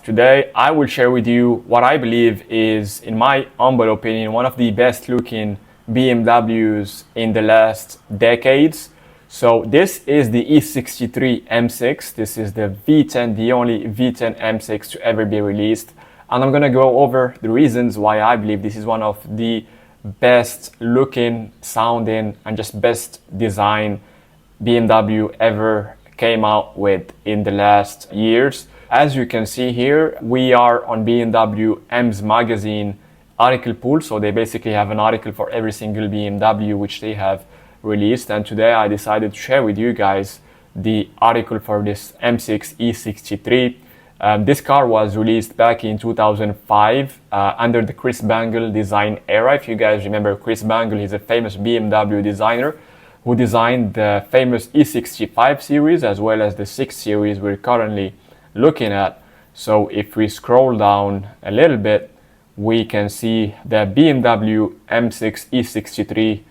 Today I will share with you what I believe is, in my humble opinion, one of the best looking BMWs in the last decades. So this is the E63 M6. This is the V10, the only V10 M6 to ever be released. And I'm gonna go over the reasons why I believe this is one of the best looking, sounding, and just best design BMW ever came out with in the last years. As you can see here, we are on BMW M's magazine article pool. So they basically have an article for every single BMW which they have released. And today I decided to share with you guys the article for this M6 E63. This car was released back in 2005 under the Chris Bangle design era. If you guys remember, Chris Bangle is a famous BMW designer who designed the famous E65 series as well as the 6 series we're currently looking at. So if we scroll down a little bit, we can see the BMW M6 E63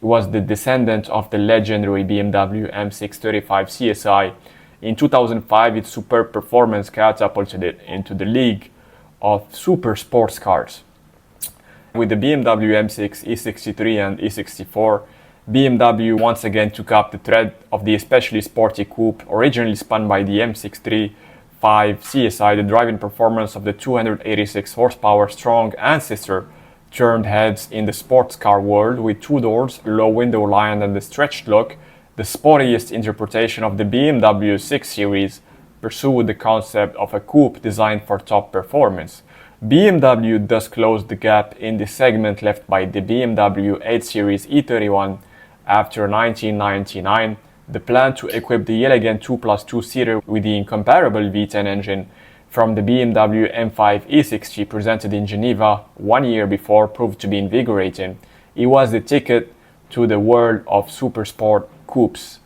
was the descendant of the legendary BMW M635 CSI. In 2005, its superb performance catapulted it into the league of super sports cars. With the BMW M6, E63 and E64, BMW once again took up the thread of the especially sporty coupe originally spun by the M635 CSI. The driving performance of the 286 horsepower strong ancestor turned heads in the sports car world with 2 doors, low window line, and the stretched look. The sportiest interpretation of the BMW 6 Series pursued the concept of a coupe designed for top performance. BMW thus closed the gap in the segment left by the BMW 8 Series E31 after 1999. The plan to equip the elegant 2+2 seater with the incomparable V10 engine from the BMW M5 E60 presented in Geneva 1 year before proved to be invigorating. It was the ticket to the world of super sport coupes,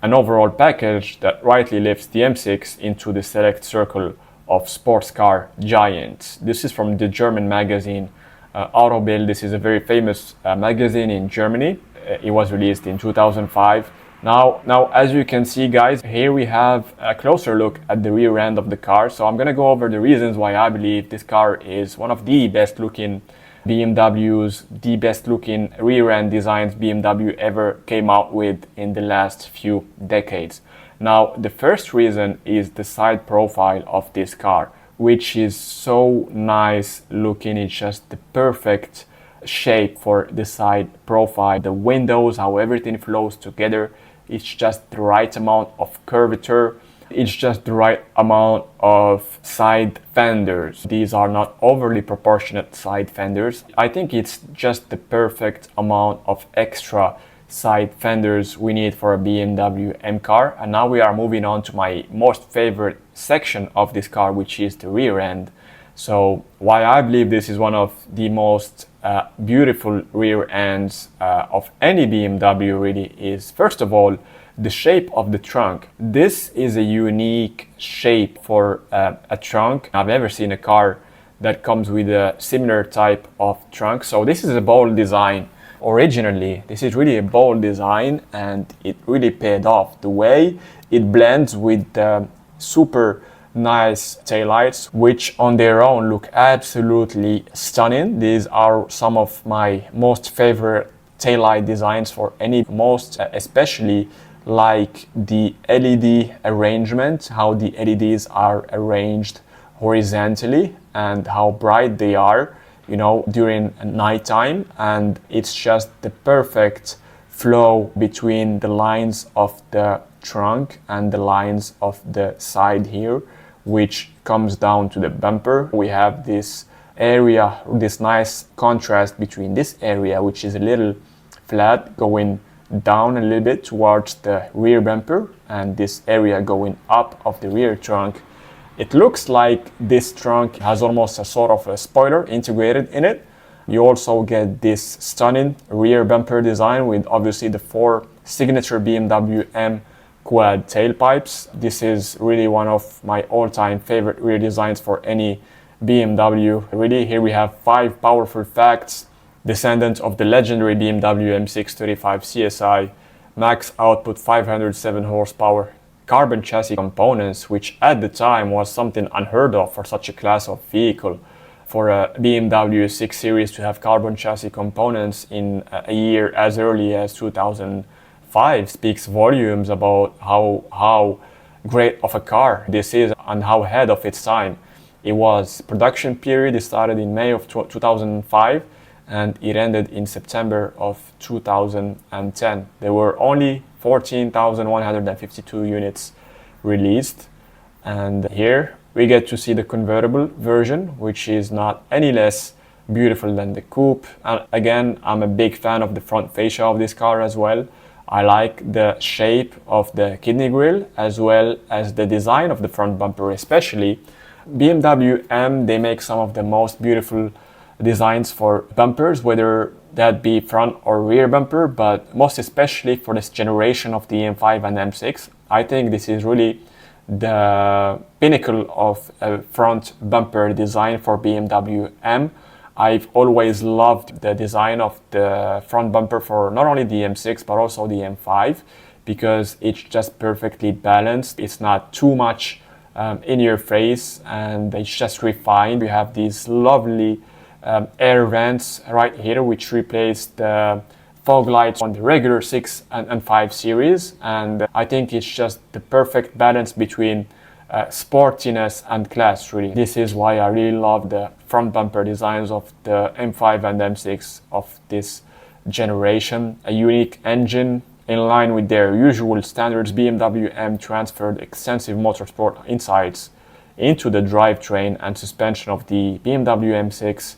an overall package that rightly lifts the M6 into the select circle of sports car giants. This is from the German magazine Autobild. This is a very famous magazine in Germany. It was released in 2005. Now, as you can see, guys, here we have a closer look at the rear end of the car. So I'm gonna go over the reasons why I believe this car is one of the best looking BMWs, the best looking rear end designs BMW ever came out with in the last few decades. Now, the first reason is the side profile of this car, which is so nice looking. It's just the perfect shape for the side profile. The windows, how everything flows together. It's just the right amount of curvature. It's just the right amount of side fenders. These are not overly proportionate side fenders. I think it's just the perfect amount of extra side fenders we need for a BMW M car. And now we are moving on to my most favorite section of this car, which is the rear end. So why I believe this is one of the most beautiful rear ends of any BMW really is, first of all, the shape of the trunk. This is a unique shape for a trunk. I've never seen a car that comes with a similar type of trunk. So this is a bold design. Originally, this is really a bold design, and it really paid off. The way it blends with the super nice taillights, which on their own look absolutely stunning. These are some of my most favorite taillight designs for any, most especially like the LED arrangement, how the LEDs are arranged horizontally and how bright they are, you know, during nighttime. And it's just the perfect flow between the lines of the trunk and the lines of the side here, which comes down to the bumper. We have this area, this nice contrast between this area, which is a little flat, going down a little bit towards the rear bumper, and this area going up of the rear trunk. It looks like this trunk has almost a sort of a spoiler integrated in it. You also get this stunning rear bumper design with obviously the 4 signature BMW M quad tailpipes. This is really one of my all-time favorite rear designs for any BMW. Really, here we have 5 powerful facts. Descendant of the legendary BMW M635 CSI, max output 507 horsepower, carbon chassis components, which at the time was something unheard of for such a class of vehicle. For a BMW 6 Series to have carbon chassis components in a year as early as 2005 speaks volumes about how great of a car this is and how ahead of its time it was. Production period, it started in May of 2005 and it ended in September of 2010. There were only 14,152 units released, and here we get to see the convertible version, which is not any less beautiful than the coupe. And again, I'm a big fan of the front fascia of this car as well. I like the shape of the kidney grille as well as the design of the front bumper especially. BMW M, they make some of the most beautiful designs for bumpers, whether that be front or rear bumper, but most especially for this generation of the M5 and M6. I think this is really the pinnacle of a front bumper design for BMW M. I've always loved the design of the front bumper for not only the M6 but also the M5 because it's just perfectly balanced. It's not too much in your face and it's just refined. You have these lovely air vents right here which replace the fog lights on the regular 6 and 5 series, and I think it's just the perfect balance between sportiness and class, really. This is why I really love the front bumper designs of the M5 and M6 of this generation. A unique engine in line with their usual standards. BMW M transferred extensive motorsport insights into the drivetrain and suspension of the BMW M6.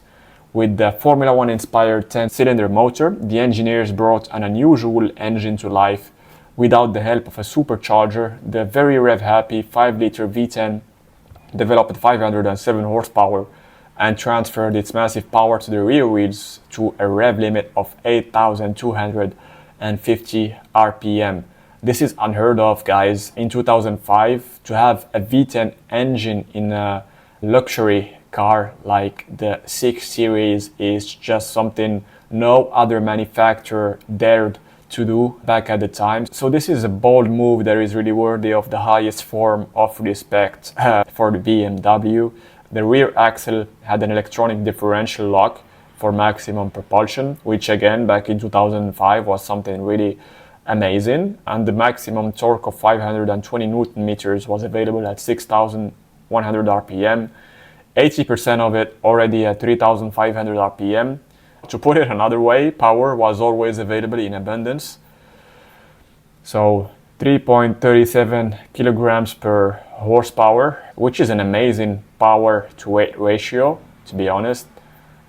With the Formula One inspired 10-cylinder motor, the engineers brought an unusual engine to life without the help of a supercharger. The very rev-happy 5-liter V10 developed 507 horsepower and transferred its massive power to the rear wheels to a rev limit of 8,250 RPM. This is unheard of, guys. In 2005, to have a V10 engine in a luxury car like the 6 Series is just something no other manufacturer dared to do back at the time. So this is a bold move that is really worthy of the highest form of respect for the BMW. The rear axle had an electronic differential lock for maximum propulsion, which again back in 2005 was something really amazing, and the maximum torque of 520 Newton meters was available at 6,100 RPM. 80% of it already at 3,500 RPM. To put it another way, power was always available in abundance. So 3.37 kilograms per horsepower, which is an amazing power to weight ratio, to be honest.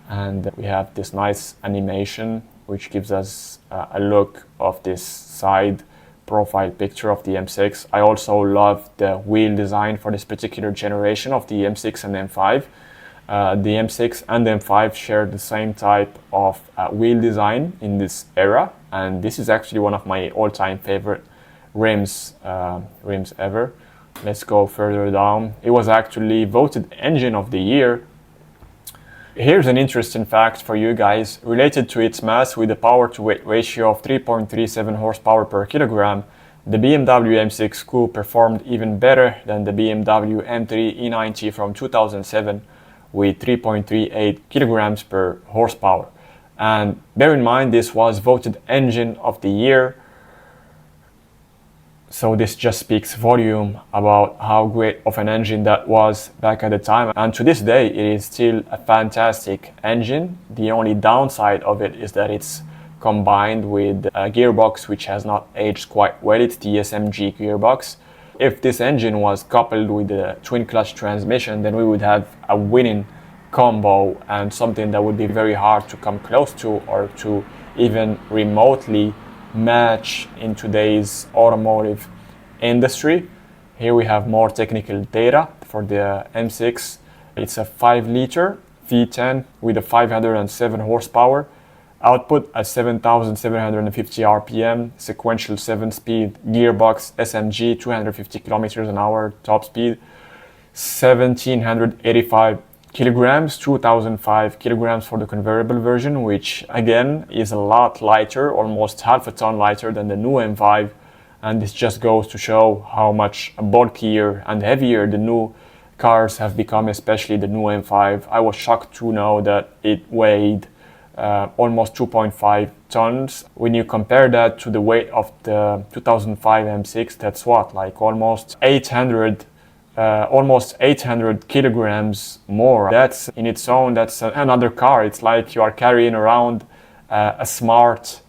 And we have this nice animation, which gives us a look of this side profile picture of the M6. I also love the wheel design for this particular generation of the M6 and M5. The M6 and the M5 share the same type of wheel design in this era, and this is actually one of my all-time favorite rims ever. Let's go further down. It was actually voted engine of the year. Here's an interesting fact for you guys. Related to its mass with a power to weight ratio of 3.37 horsepower per kilogram, the BMW M6 Coupe performed even better than the BMW M3 E90 from 2007 with 3.38 kilograms per horsepower. And bear in mind, this was voted engine of the year. So this just speaks volume about how great of an engine that was back at the time. And to this day, it is still a fantastic engine. The only downside of it is that it's combined with a gearbox which has not aged quite well. It's the SMG gearbox. If this engine was coupled with a twin clutch transmission, then we would have a winning combo and something that would be very hard to come close to or to even remotely match in today's automotive industry. Here we have more technical data for the M6. It's a 5-liter V10 with a 507 horsepower, output at 7,750 RPM, sequential 7-speed gearbox, SMG, 250 kilometers an hour, top speed, 1,785 kilograms, 2,005 kilograms for the convertible version, which again is a lot lighter, almost half a ton lighter than the new M5 And this just goes to show how much bulkier and heavier the new cars have become, especially the new M5. I was shocked to know that it weighed almost 2.5 tons. When you compare that to the weight of the 2005 M6, that's what, like almost 800 kilograms more. That's in its own, that's another car. It's like you are carrying around a smart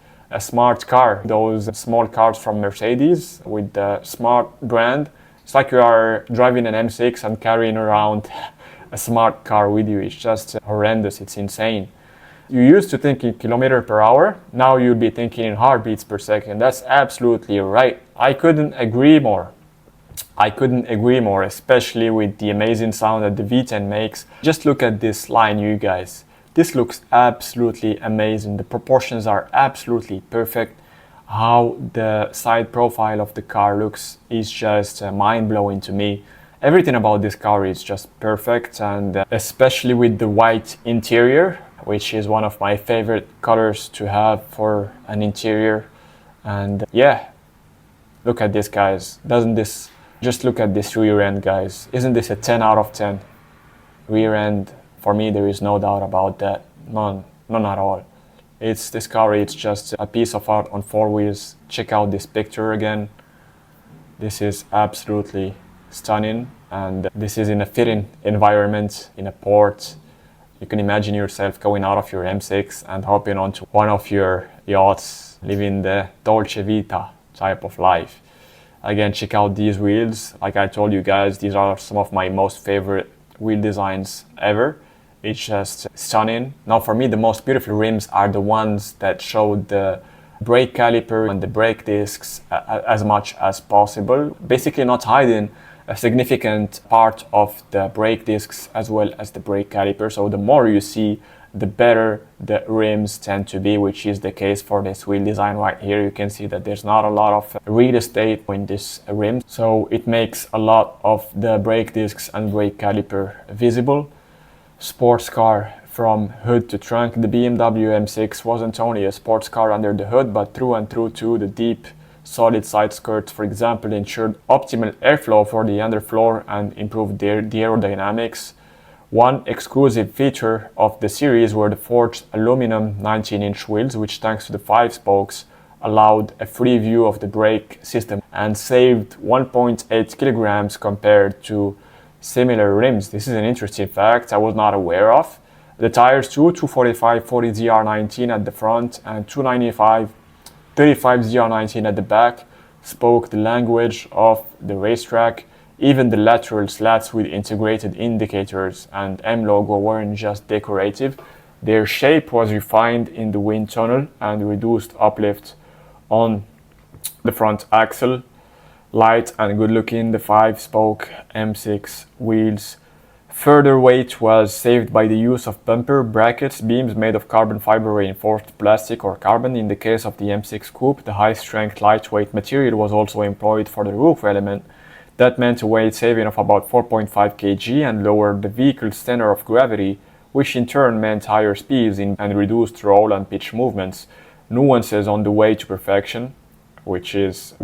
car. Those small cars from Mercedes with the smart brand. It's like you are driving an M6 and carrying around a smart car with you. It's just horrendous. It's insane. You used to think in kilometers per hour. Now you'll be thinking in heartbeats per second. That's absolutely right. I couldn't agree more. Especially with the amazing sound that the V10 makes. Just look at this line, you guys. This looks absolutely amazing. The proportions are absolutely perfect. How the side profile of the car looks is just mind-blowing to me. Everything about this car is just perfect, and especially with the white interior, which is one of my favorite colors to have for an interior. And yeah, look at this, guys. Just look at this rear end, guys. Isn't this a 10 out of 10? Rear end, for me, there is no doubt about that. None at all. This car, it's just a piece of art on four wheels. Check out this picture again. This is absolutely stunning, and this is in a fitting environment, in a port. You can imagine yourself going out of your M6 and hopping onto one of your yachts, living the Dolce Vita type of life. Again, check out these wheels. Like I told you guys, these are some of my most favorite wheel designs ever. It's just stunning. Now for me, the most beautiful rims are the ones that show the brake caliper and the brake discs as much as possible. Basically not hiding a significant part of the brake discs as well as the brake caliper. So the more you see, the better the rims tend to be, which is the case for this wheel design right here. You can see that there's not a lot of real estate in this rim. So it makes a lot of the brake discs and brake caliper visible. Sports car from hood to trunk. The BMW M6 wasn't only a sports car under the hood, but through and through too. The deep, solid side skirts, for example, ensured optimal airflow for the underfloor and improved the aerodynamics. One exclusive feature of the series were the forged aluminum 19-inch wheels, which thanks to the 5 spokes allowed a free view of the brake system and saved 1.8 kilograms compared to similar rims. This is an interesting fact I was not aware of. The tires too, 245/40 ZR19 at the front and 295/35 ZR19 at the back, spoke the language of the racetrack. Even the lateral slats with integrated indicators and M logo weren't just decorative. Their shape was refined in the wind tunnel and reduced uplift on the front axle. Light and good looking, the 5-spoke M6 wheels. Further weight was saved by the use of bumper brackets, beams made of carbon fiber reinforced plastic or carbon. In the case of the M6 Coupe, the high-strength lightweight material was also employed for the roof element. That meant a weight saving of about 4.5 kg and lowered the vehicle's center of gravity, which in turn meant higher speeds and reduced roll and pitch movements. Nuances on the way to perfection, which is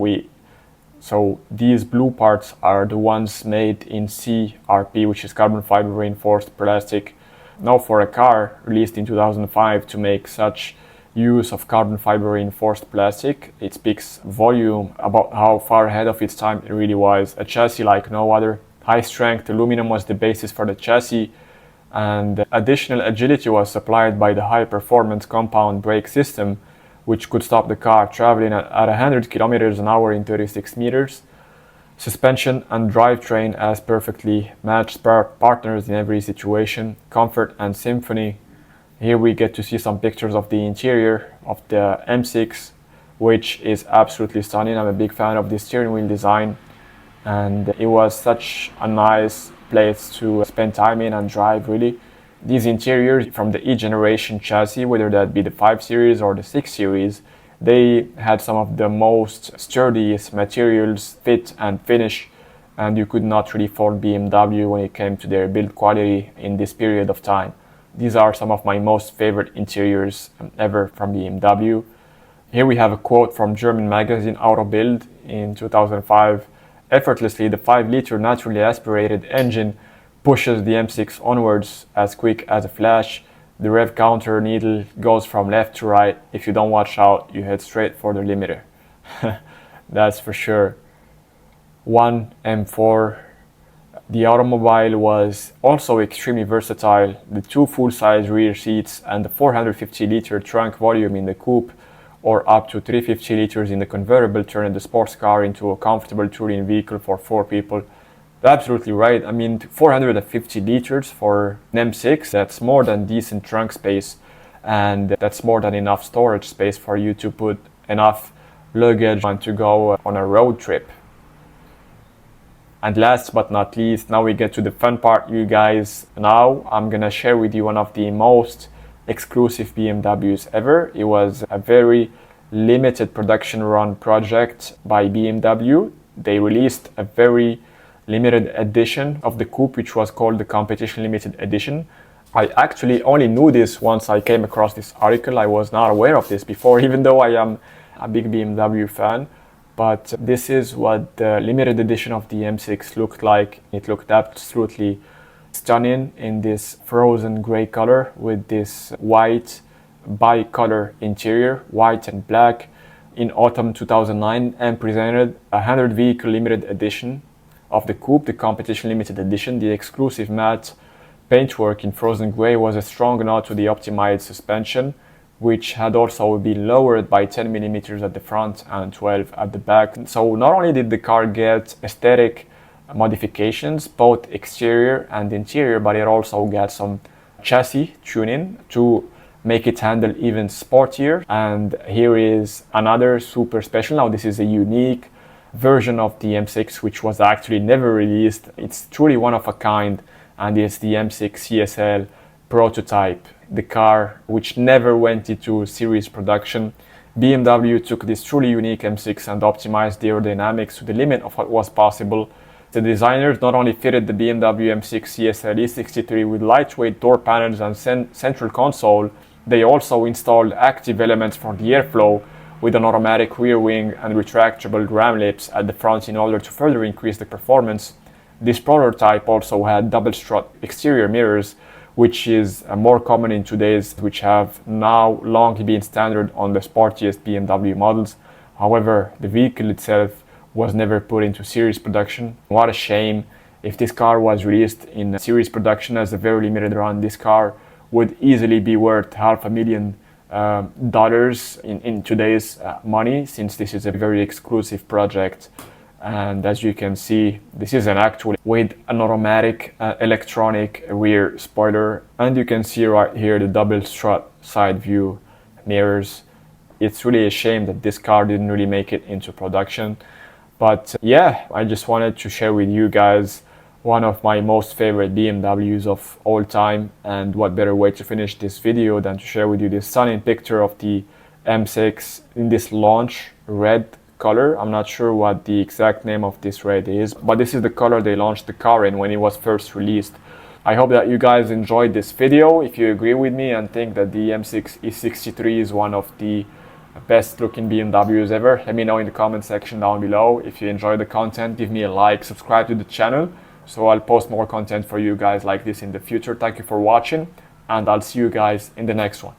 So these blue parts are the ones made in CRP, which is carbon fiber reinforced plastic. Now for a car released in 2005 to make such use of carbon fiber reinforced plastic, it speaks volume about how far ahead of its time it really was. A chassis like no other. High strength aluminum was the basis for the chassis, and additional agility was supplied by the high performance compound brake system, which could stop the car traveling at 100 kilometers an hour in 36 meters. Suspension and drivetrain as perfectly matched partners in every situation. Comfort and symphony. Here we get to see some pictures of the interior of the M6, which is absolutely stunning. I'm a big fan of the steering wheel design, and it was such a nice place to spend time in and drive, really. These interiors from the E generation chassis, whether that be the 5 Series or the 6 Series, they had some of the most sturdiest materials, fit and finish, and you could not really fault BMW when it came to their build quality in this period of time. These are some of my most favorite interiors ever from BMW. Here we have a quote from German magazine Auto Bild. in 2005 effortlessly. The 5-liter naturally aspirated engine pushes the M6 onwards as quick as a flash. The rev counter needle goes from left to right. If you don't watch out, you head straight for the limiter. That's for sure. 1 M4. The automobile was also extremely versatile. The 2 full-size rear seats and the 450-liter trunk volume in the coupe, or up to 350 liters in the convertible, turned the sports car into a comfortable touring vehicle for 4 people. Absolutely right. I mean, 450 liters for an M6, that's more than decent trunk space, and that's more than enough storage space for you to put enough luggage and to go on a road trip. And last but not least, now we get to the fun part, you guys. Now I'm gonna share with you one of the most exclusive BMWs ever. It was a very limited production run project by BMW. They released a very limited edition of the coupe, which was called the Competition Limited Edition. I actually only knew this once I came across this article. I was not aware of this before, even though I am a big BMW fan. But this is what the limited edition of the M6 looked like. It looked absolutely stunning in this frozen gray color with this white bi-color interior, white and black. In autumn 2009, M presented a 100 vehicle limited edition of the coupe, the Competition Limited Edition. The exclusive matte paintwork in frozen gray was a strong nod to the optimized suspension, which had also been lowered by 10 millimeters at the front and 12 at the back. So not only did the car get aesthetic modifications, both exterior and interior, but it also got some chassis tuning to make it handle even sportier. And here is another super special. Now this is a unique version of the M6, which was actually never released. It's truly one of a kind, and it's the M6 CSL prototype, the car which never went into series production. BMW took this truly unique M6 and optimized the aerodynamics to the limit of what was possible. The designers not only fitted the BMW M6 CSL E63 with lightweight door panels and central console, they also installed active elements for the airflow with an automatic rear wing and retractable ram lips at the front in order to further increase the performance. This prototype also had double strut exterior mirrors, which is more common in today's, which have now long been standard on the sportiest BMW models. However, the vehicle itself was never put into series production. What a shame. If this car was released in series production as a very limited run, this car would easily be worth $500,000 in today's money, since this is a very exclusive project. And as you can see, this is an actual with an automatic electronic rear spoiler, and you can see right here the double strut side view mirrors. It's really a shame that this car didn't really make it into production, but yeah, I just wanted to share with you guys one of my most favorite BMWs of all time. And what better way to finish this video than to share with you this stunning picture of the M6 in this launch red color. I'm not sure what the exact name of this red is, but this is the color they launched the car in when it was first released. I hope that you guys enjoyed this video. If you agree with me and think that the M6 E63 is one of the best looking BMWs ever, let me know in the comment section down below. If you enjoy the content, give me a like, subscribe to the channel, so I'll post more content for you guys like this in the future. Thank you for watching, and I'll see you guys in the next one.